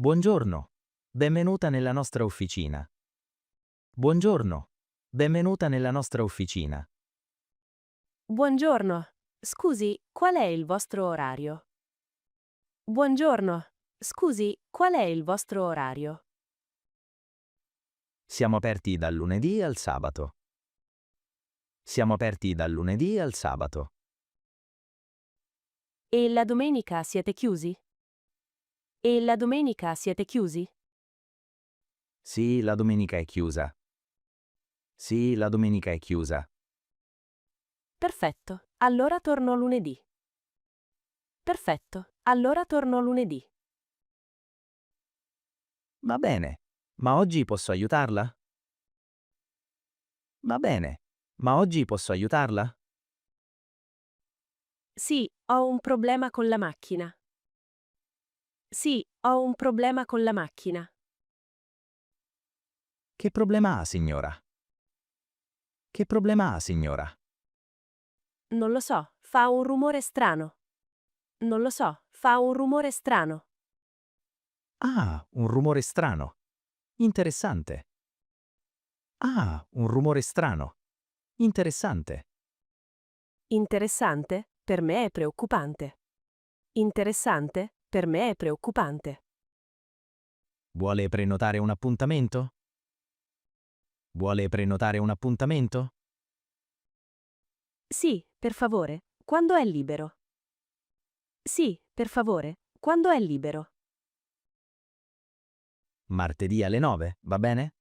Buongiorno, benvenuta nella nostra officina. Buongiorno, benvenuta nella nostra officina. Buongiorno. Scusi, qual è il vostro orario? Buongiorno. Scusi, qual è il vostro orario? Siamo aperti dal lunedì al sabato. Siamo aperti dal lunedì al sabato. E la domenica siete chiusi? E la domenica siete chiusi? Sì, la domenica è chiusa. Sì, la domenica è chiusa. Perfetto. Allora torno lunedì. Perfetto. Allora torno lunedì. Va bene, ma oggi posso aiutarla? Va bene, ma oggi posso aiutarla? Sì, ho un problema con la macchina. Sì, ho un problema con la macchina. Che problema ha, signora? Che problema ha, signora? Non lo so, fa un rumore strano. Non lo so, fa un rumore strano. Ah, un rumore strano. Interessante. Ah, un rumore strano. Interessante. Interessante? Per me è preoccupante. Interessante? Per me è preoccupante. Vuole prenotare un appuntamento? Vuole prenotare un appuntamento? Sì, per favore. Quando è libero? Sì, per favore. Quando è libero? Martedì alle 9, va bene?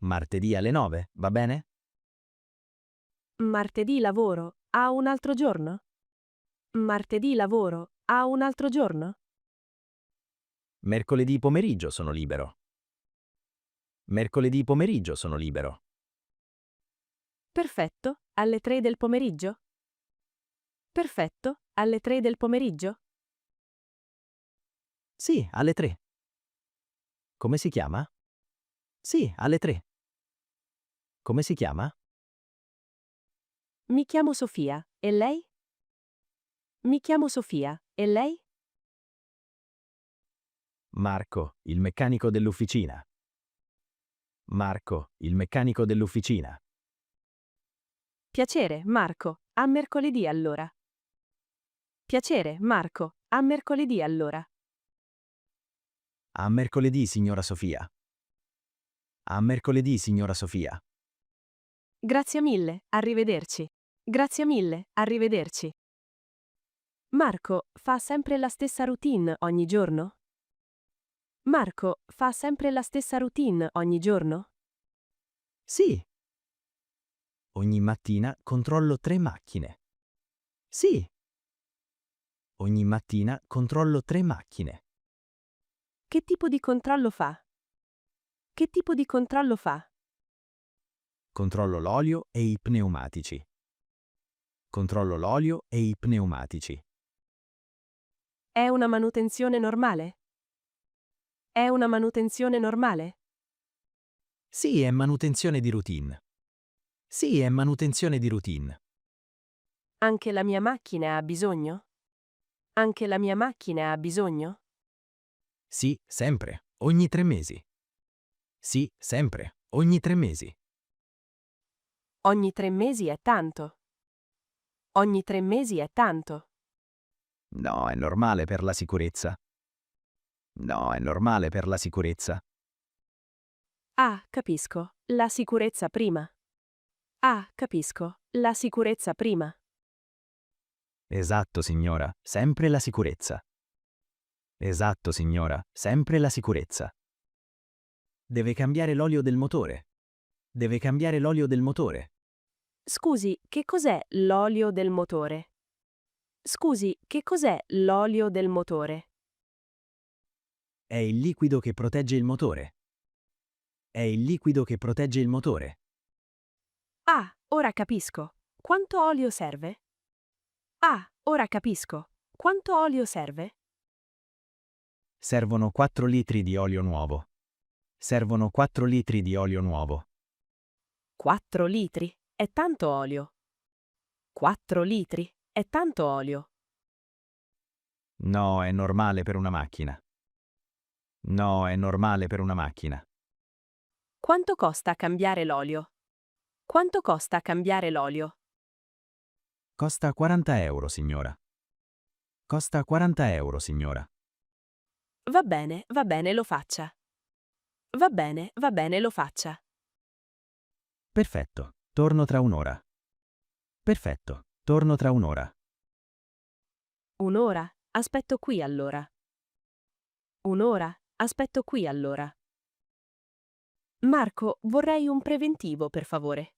Martedì alle 9, va bene? Martedì lavoro. Ha un altro giorno? Martedì lavoro. Ha un altro giorno? Mercoledì pomeriggio sono libero. Mercoledì pomeriggio sono libero. Perfetto. Alle 3 del pomeriggio? Perfetto. Alle 3 del pomeriggio? Sì, alle 3. Come si chiama? Sì, alle 3. Come si chiama? Mi chiamo Sofia. E lei? Mi chiamo Sofia. E lei? Marco, il meccanico dell'ufficina. Marco, il meccanico dell'ufficina. Piacere, Marco. A mercoledì allora. Piacere, Marco. A mercoledì allora. A mercoledì, signora Sofia. A mercoledì, signora Sofia. Grazie mille, arrivederci. Grazie mille, arrivederci. Marco, fa sempre la stessa routine ogni giorno? Marco, fa sempre la stessa routine ogni giorno? Sì. Ogni mattina controllo 3 macchine. Sì. Ogni mattina controllo 3 macchine. Che tipo di controllo fa? Che tipo di controllo fa? Controllo l'olio e i pneumatici. Controllo l'olio e i pneumatici. È una manutenzione normale? È una manutenzione normale? Sì, è manutenzione di routine. Sì, è manutenzione di routine. Anche la mia macchina ha bisogno? Anche la mia macchina ha bisogno? Sì, sempre, ogni 3 mesi. Sì, sempre, ogni 3 mesi. Ogni 3 mesi è tanto. Ogni 3 mesi è tanto. No, è normale per la sicurezza. No, è normale per la sicurezza. Ah, capisco. La sicurezza prima. Ah, capisco. La sicurezza prima. Esatto, signora, sempre la sicurezza. Esatto, signora, sempre la sicurezza. Deve cambiare l'olio del motore. Deve cambiare l'olio del motore. Scusi, che cos'è l'olio del motore? Scusi, che cos'è l'olio del motore? È il liquido che protegge il motore. È il liquido che protegge il motore. Ah, ora capisco. Quanto olio serve? Ah, ora capisco. Quanto olio serve? Servono 4 litri di olio nuovo. Servono 4 litri di olio nuovo. 4 litri. È tanto olio. 4 litri. È tanto olio. No, è normale per una macchina. No, è normale per una macchina. Quanto costa cambiare l'olio? Quanto costa cambiare l'olio? Costa 40 euro, signora. Costa 40 euro, signora. Va bene, lo faccia. Va bene, lo faccia. Perfetto, torno tra un'ora. Perfetto, torno tra un'ora. Un'ora? Aspetto qui allora. Un'ora? Aspetto qui allora. Marco, vorrei un preventivo, per favore.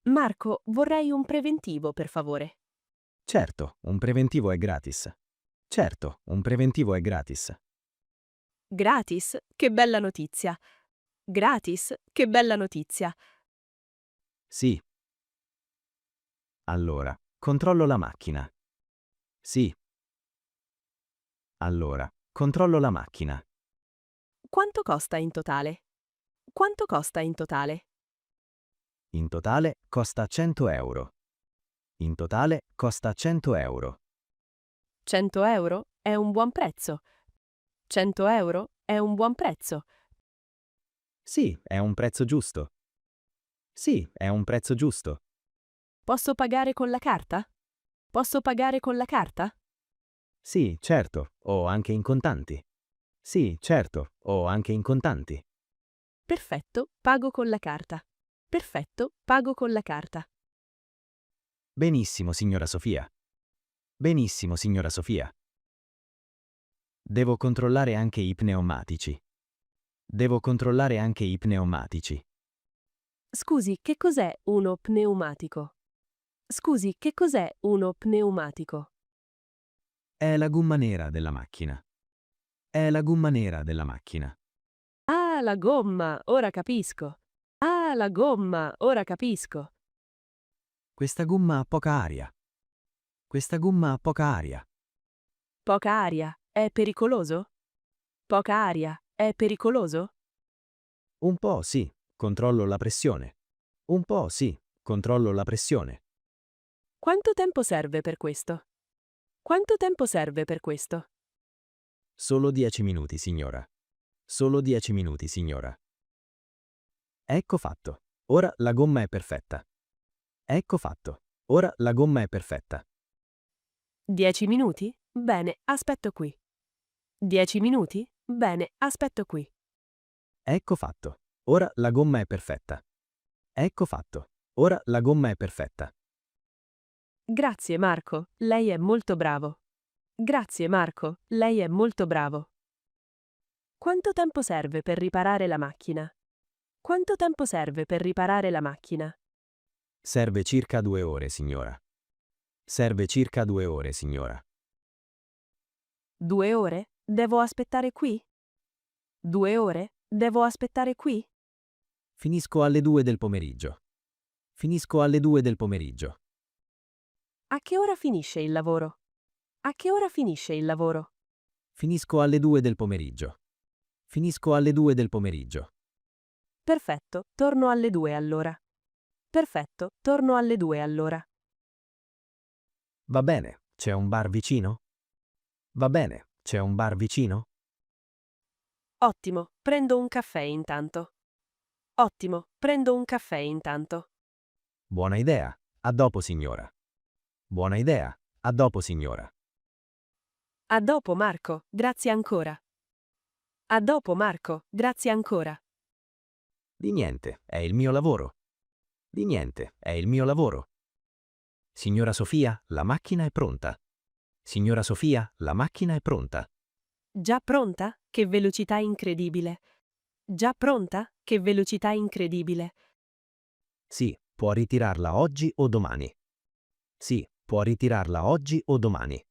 Marco, vorrei un preventivo, per favore. Certo, un preventivo è gratis. Certo, un preventivo è gratis. Gratis? Che bella notizia. Gratis? Che bella notizia. Sì. Allora, controllo la macchina. Sì. Allora, controllo la macchina. Quanto costa in totale? Quanto costa in totale? In totale costa 100 euro. In totale costa 100 euro. 100 euro? È un buon prezzo. 100 euro? È un buon prezzo. Sì, è un prezzo giusto. Sì, è un prezzo giusto. Posso pagare con la carta? Posso pagare con la carta? Sì, certo, o anche in contanti. Sì, certo, o anche in contanti. Perfetto, pago con la carta. Perfetto, pago con la carta. Benissimo, signora Sofia. Benissimo, signora Sofia. Devo controllare anche i pneumatici. Devo controllare anche i pneumatici. Scusi, che cos'è uno pneumatico? Scusi, che cos'è uno pneumatico? È la gomma nera della macchina. È la gomma nera della macchina. Ah, la gomma, ora capisco. Ah, la gomma, ora capisco. Questa gomma ha poca aria. Questa gomma ha poca aria. Poca aria, è pericoloso? Poca aria, è pericoloso? Un po' sì, controllo la pressione. Un po' sì, controllo la pressione. Quanto tempo serve per questo? Quanto tempo serve per questo? Solo 10 minuti, signora. Solo 10 minuti, signora. Ecco fatto. Ora la gomma è perfetta. Ecco fatto. Ora la gomma è perfetta. 10 minuti? Bene, aspetto qui. 10 minuti? Bene, aspetto qui. Ecco fatto. Ora la gomma è perfetta. Ecco fatto. Ora la gomma è perfetta. Grazie Marco, lei è molto bravo. Grazie Marco, lei è molto bravo. Quanto tempo serve per riparare la macchina? Quanto tempo serve per riparare la macchina? Serve circa 2 ore, signora. Serve circa 2 ore, signora. 2 ore? Devo aspettare qui? 2 ore? Devo aspettare qui? Finisco alle 2 del pomeriggio. Finisco alle 2 del pomeriggio. A che ora finisce il lavoro? A che ora finisce il lavoro? Finisco alle 2 del pomeriggio. Finisco alle 2 del pomeriggio. Perfetto, torno alle 2 allora. Perfetto, torno alle 2 allora. Va bene, c'è un bar vicino? Va bene, c'è un bar vicino? Ottimo, prendo un caffè intanto. Ottimo, prendo un caffè intanto. Buona idea. A dopo, signora. Buona idea. A dopo, signora. A dopo Marco, grazie ancora. A dopo Marco, grazie ancora. Di niente, è il mio lavoro. Di niente, è il mio lavoro. Signora Sofia, la macchina è pronta. Signora Sofia, la macchina è pronta. Già pronta? Che velocità incredibile. Già pronta? Che velocità incredibile. Sì, può ritirarla oggi o domani. Sì, può ritirarla oggi o domani.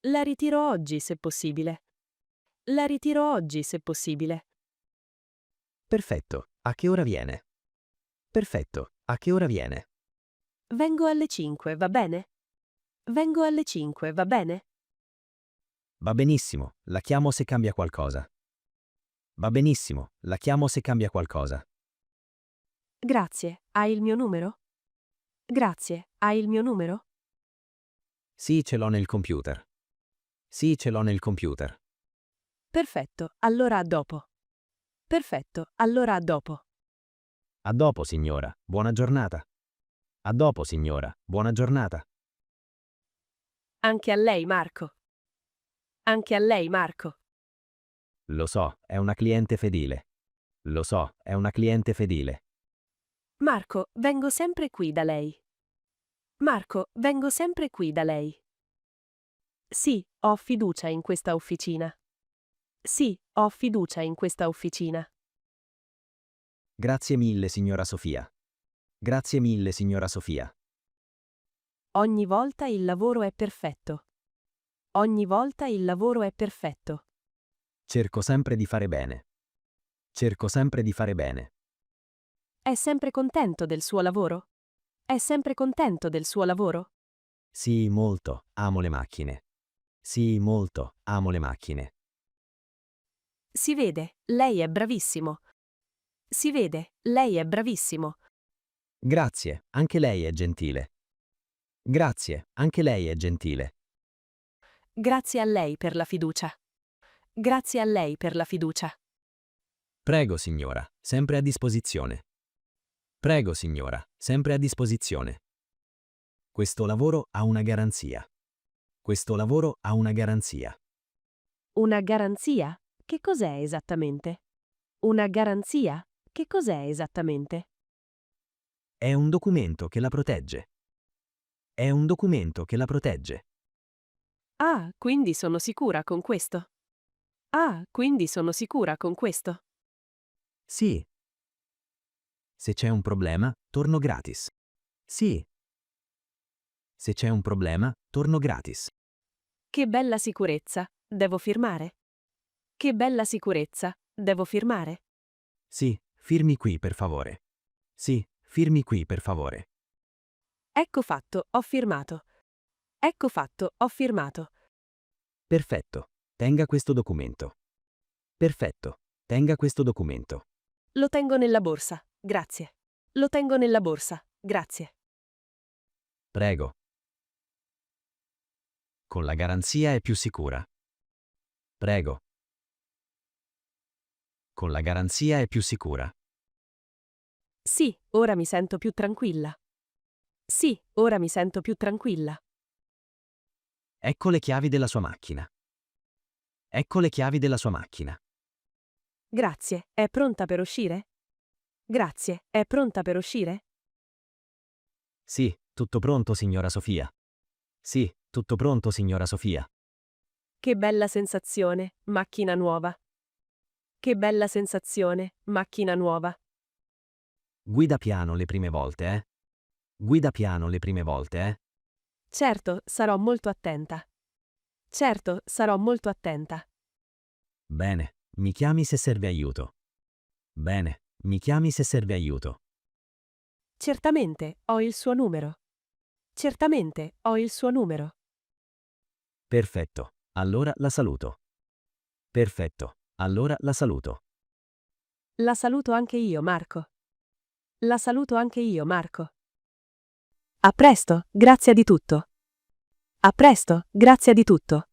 La ritiro oggi se possibile. La ritiro oggi se possibile. Perfetto. A che ora viene? Perfetto. A che ora viene? Vengo alle 5, va bene? Vengo alle 5, va bene? Va benissimo, la chiamo se cambia qualcosa. Va benissimo, la chiamo se cambia qualcosa. Grazie, hai il mio numero? Grazie, hai il mio numero? Sì, ce l'ho nel computer. Sì, ce l'ho nel computer. Perfetto, allora a dopo. Perfetto, allora a dopo. A dopo, signora. Buona giornata. A dopo, signora. Buona giornata. Anche a lei, Marco. Anche a lei, Marco. Lo so, è una cliente fedele. Lo so, è una cliente fedele. Marco, vengo sempre qui da lei. Marco, vengo sempre qui da lei. Sì, ho fiducia in questa officina. Sì, ho fiducia in questa officina. Grazie mille, signora Sofia. Grazie mille, signora Sofia. Ogni volta il lavoro è perfetto. Ogni volta il lavoro è perfetto. Cerco sempre di fare bene. Cerco sempre di fare bene. È sempre contento del suo lavoro? È sempre contento del suo lavoro? Sì, molto. Amo le macchine. Sì, molto. Amo le macchine. Si vede, lei è bravissimo. Si vede, lei è bravissimo. Grazie, anche lei è gentile. Grazie, anche lei è gentile. Grazie a lei per la fiducia. Grazie a lei per la fiducia. Prego, signora, sempre a disposizione. Prego, signora, sempre a disposizione. Questo lavoro ha una garanzia. Questo lavoro ha una garanzia. Una garanzia? Che cos'è esattamente? Una garanzia? Che cos'è esattamente? È un documento che la protegge. È un documento che la protegge. Ah, quindi sono sicura con questo. Ah, quindi sono sicura con questo. Sì. Se c'è un problema, torno gratis. Sì. Se c'è un problema, torno gratis. Che bella sicurezza. Devo firmare. Che bella sicurezza. Devo firmare. Sì, firmi qui per favore. Sì, firmi qui per favore. Ecco fatto, ho firmato. Ecco fatto, ho firmato. Perfetto. Tenga questo documento. Perfetto. Tenga questo documento. Lo tengo nella borsa, grazie. Lo tengo nella borsa, grazie. Prego. Con la garanzia è più sicura. Prego. Con la garanzia è più sicura. Sì, ora mi sento più tranquilla. Sì, ora mi sento più tranquilla. Ecco le chiavi della sua macchina. Ecco le chiavi della sua macchina. Grazie, è pronta per uscire? Grazie, è pronta per uscire? Sì, tutto pronto, signora Sofia. Sì, tutto pronto, signora Sofia. Che bella sensazione, macchina nuova. Che bella sensazione, macchina nuova. Guida piano le prime volte, eh? Guida piano le prime volte, eh? Certo, sarò molto attenta. Certo, sarò molto attenta. Bene, mi chiami se serve aiuto. Bene, mi chiami se serve aiuto. Certamente, ho il suo numero. Certamente, ho il suo numero. Perfetto, allora la saluto. Perfetto, allora la saluto. La saluto anche io, Marco. La saluto anche io, Marco. A presto, grazie di tutto. A presto, grazie di tutto.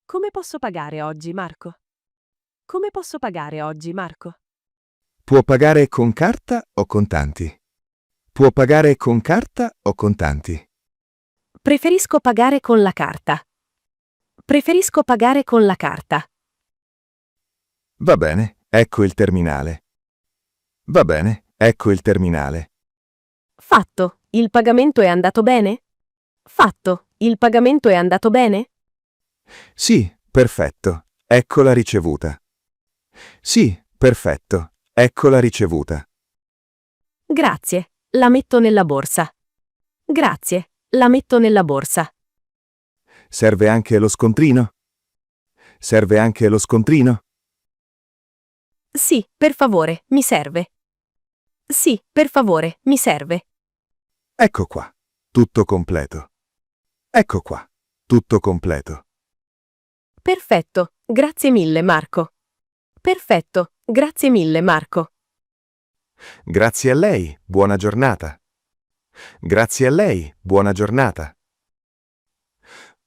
Come posso pagare oggi, Marco? Come posso pagare oggi, Marco? Può pagare con carta o contanti? Può pagare con carta o contanti? Preferisco pagare con la carta. Preferisco pagare con la carta. Va bene, ecco il terminale. Va bene, ecco il terminale. Fatto, il pagamento è andato bene? Fatto, il pagamento è andato bene? Sì, perfetto, ecco la ricevuta. Sì, perfetto, ecco la ricevuta. Grazie, la metto nella borsa. Grazie, la metto nella borsa. Serve anche lo scontrino? Serve anche lo scontrino? Sì, per favore, mi serve. Sì, per favore, mi serve. Ecco qua, tutto completo. Ecco qua, tutto completo. Perfetto, grazie mille, Marco. Perfetto, grazie mille, Marco. Grazie a lei, buona giornata. Grazie a lei, buona giornata.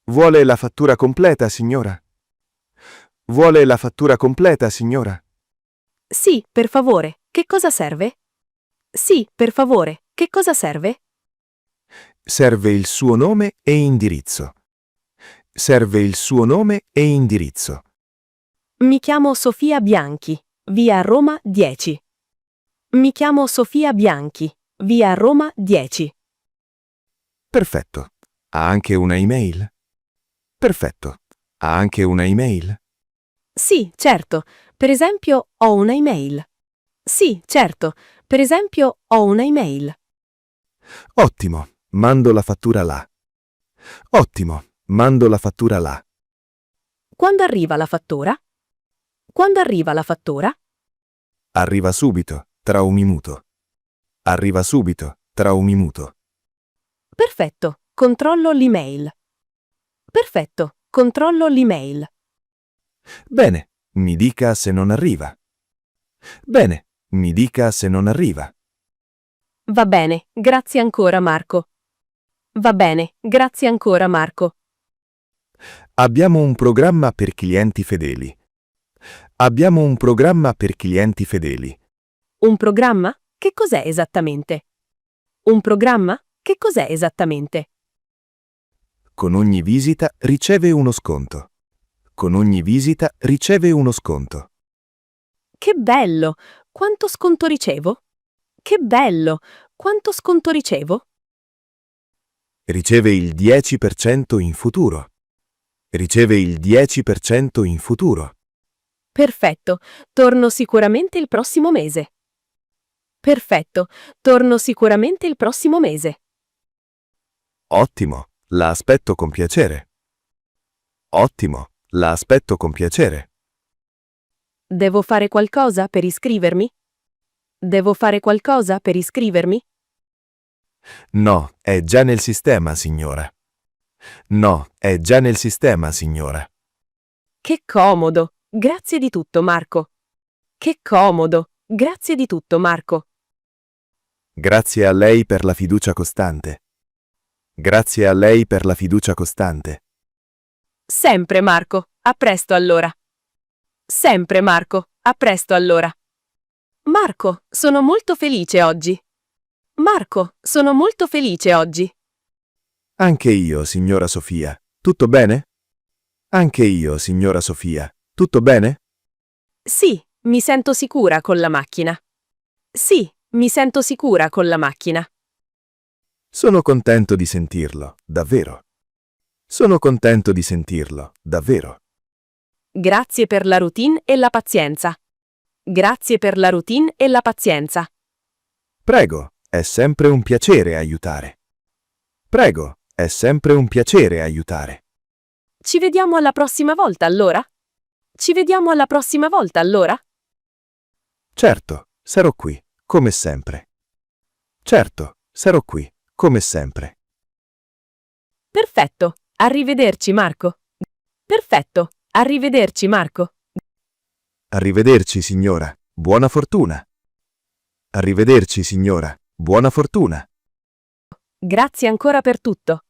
Vuole la fattura completa, signora? Vuole la fattura completa, signora? Sì, per favore. Che cosa serve? Sì, per favore. Che cosa serve? Serve il suo nome e indirizzo. Serve il suo nome e indirizzo. Mi chiamo Sofia Bianchi, via Roma 10. Mi chiamo Sofia Bianchi, via Roma 10. Perfetto. Ha anche una email? Perfetto. Ha anche una email? Sì, certo. Per esempio, ho una email. Sì, certo. Per esempio, ho una email. Ottimo. Mando la fattura là. Ottimo. Mando la fattura là. Quando arriva la fattura? Quando arriva la fattura? Arriva subito, tra un minuto. Arriva subito, tra un minuto. Perfetto. Controllo l'email. Perfetto. Controllo l'email. Bene, mi dica se non arriva. Bene, mi dica se non arriva. Va bene, grazie ancora Marco. Va bene, grazie ancora Marco. Abbiamo un programma per clienti fedeli. Abbiamo un programma per clienti fedeli. Un programma? Che cos'è esattamente? Un programma? Che cos'è esattamente? Con ogni visita riceve uno sconto. Con ogni visita riceve uno sconto. Che bello! Quanto sconto ricevo? Che bello! Quanto sconto ricevo? Riceve il 10% in futuro. Riceve il 10% in futuro. Perfetto, torno sicuramente il prossimo mese. Perfetto, torno sicuramente il prossimo mese. Ottimo, la aspetto con piacere. Ottimo, la aspetto con piacere. Devo fare qualcosa per iscrivermi? Devo fare qualcosa per iscrivermi? No, è già nel sistema, signora. No, è già nel sistema, signora. Che comodo! Grazie di tutto, Marco. Che comodo! Grazie di tutto, Marco. Grazie a lei per la fiducia costante. Grazie a lei per la fiducia costante. Sempre, Marco. A presto allora. Sempre, Marco. A presto allora. Marco, sono molto felice oggi. Marco, sono molto felice oggi. Anche io, signora Sofia. Tutto bene? Anche io, signora Sofia. Tutto bene? Sì, mi sento sicura con la macchina. Sì, mi sento sicura con la macchina. Sono contento di sentirlo, davvero. Sono contento di sentirlo, davvero. Grazie per la routine e la pazienza. Grazie per la routine e la pazienza. Prego, è sempre un piacere aiutare. Prego, è sempre un piacere aiutare. Ci vediamo alla prossima volta allora? Ci vediamo alla prossima volta allora? Certo, sarò qui, come sempre. Certo, sarò qui, come sempre. Perfetto. Arrivederci, Marco. Perfetto. Arrivederci, Marco. Arrivederci, signora. Buona fortuna. Arrivederci, signora. Buona fortuna. Grazie ancora per tutto.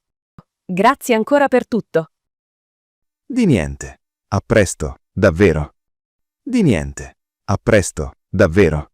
Grazie ancora per tutto. Di niente. A presto, davvero. Di niente. A presto, davvero.